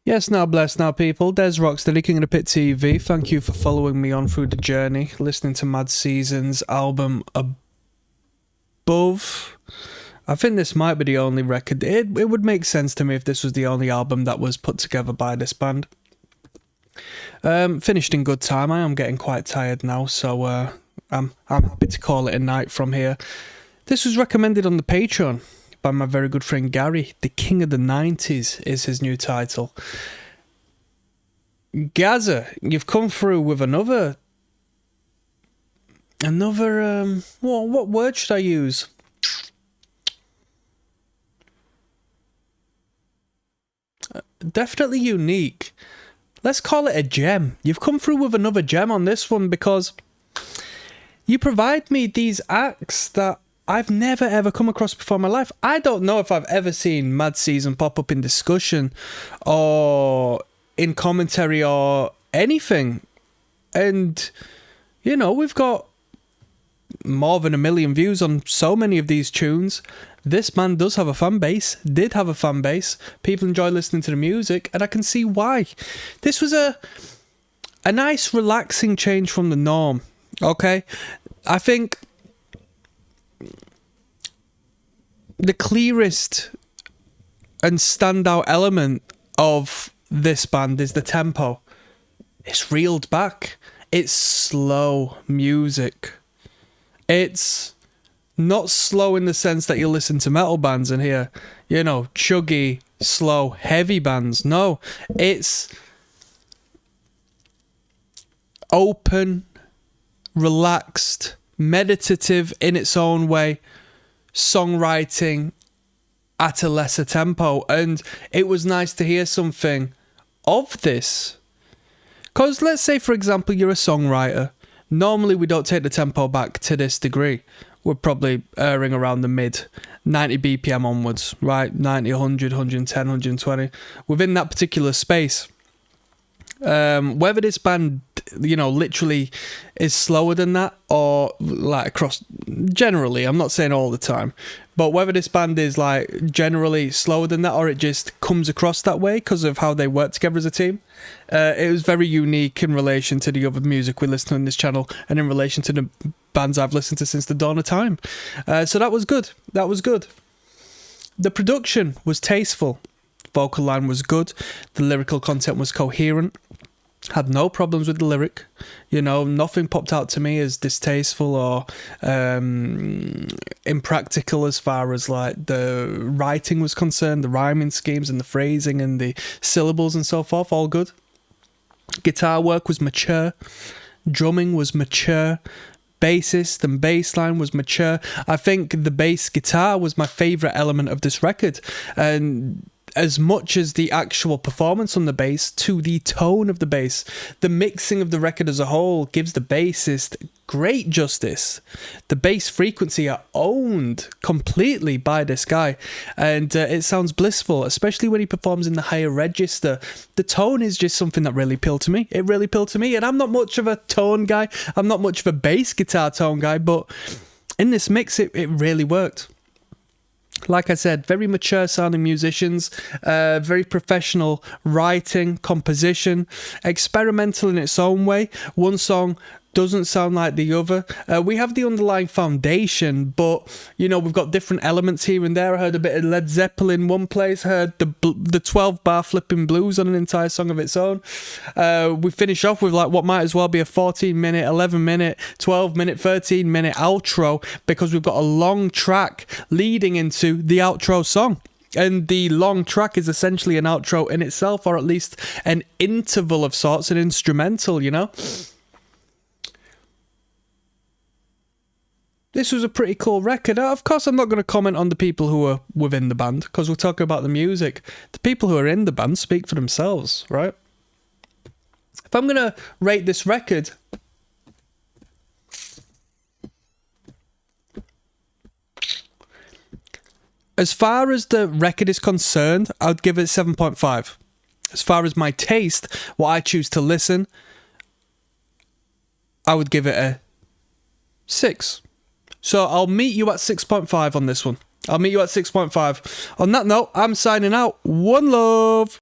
Yes, now bless now people, Des ROCKSTEADY, King of the Pit TV. Thank you for following me on through the journey, listening to Mad Season's album Above. I think this might be the only record. It would make sense to me if this was the only album that was put together by this band. Finished in good time. I am getting quite tired now, so I'm happy to call it a night from here. This was recommended on the Patreon by my very good friend Gary. The King of the 90s is his new title. Gaza, you've come through with another what word should I use? Definitely unique. Let's call it a gem. You've come through with another gem on this one because you provide me these acts that I've never ever come across before in my life. I don't know if I've ever seen Mad Season pop up in discussion or in commentary or anything. And, you know, we've got more than 1 million views on so many of these tunes. This man does have a fan base, did have a fan base. People enjoy listening to the music, and I can see why. This was a nice, relaxing change from the norm, okay? I think the clearest and standout element of this band is the tempo. It's reeled back. It's slow music. It's not slow in the sense that you listen to metal bands and hear, you know, chuggy, slow, heavy bands. No, it's open, relaxed, meditative in its own way, songwriting at a lesser tempo. And it was nice to hear something of this. Because let's say, for example, you're a songwriter. Normally we don't take the tempo back to this degree. We're probably erring around the mid 90 BPM onwards, right? 90, 100, 110, 120. Within that particular space. Whether this band, you know, literally is slower than that or like across, generally, I'm not saying all the time, but whether this band is like generally slower than that or it just comes across that way because of how they work together as a team, it was very unique in relation to the other music we listen to on this channel and in relation to the bands I've listened to since the dawn of time. So that was good. That was good. The production was tasteful. Vocal line was good. The lyrical content was coherent. Had no problems with the lyric. You know, nothing popped out to me as distasteful or impractical as far as like the writing was concerned, the rhyming schemes and the phrasing and the syllables and so forth. All good. Guitar work was mature. Drumming was mature. Bassist and bass line was mature. I think the bass guitar was my favourite element of this record. And as much as the actual performance on the bass to the tone of the bass, the mixing of the record as a whole gives the bassist great justice. The bass frequency are owned completely by this guy, and it sounds blissful, especially when he performs in the higher register. The tone is just something that really appealed to me. It really appealed to me, and I'm not much of a tone guy. I'm not much of a bass guitar tone guy, but in this mix, it really worked. Like I said, very mature sounding musicians, very professional writing, composition, experimental in its own way. One song doesn't sound like the other. We have the underlying foundation, but, you know, we've got different elements here and there. I heard a bit of Led Zeppelin one place, heard the 12-bar flipping blues on an entire song of its own. We finish off with like what might as well be a 14-minute, 11-minute, 12-minute, 13-minute outro because we've got a long track leading into the outro song. And the long track is essentially an outro in itself, or at least an interval of sorts, an instrumental, you know? This was a pretty cool record. Of course, I'm not going to comment on the people who are within the band because we're talking about the music. The people who are in the band speak for themselves, right? If I'm going to rate this record, as far as the record is concerned, I would give it 7.5. As far as my taste, what I choose to listen, I would give it a 6. So I'll meet you at 6.5 on this one. I'll meet you at 6.5. On that note, I'm signing out. One love.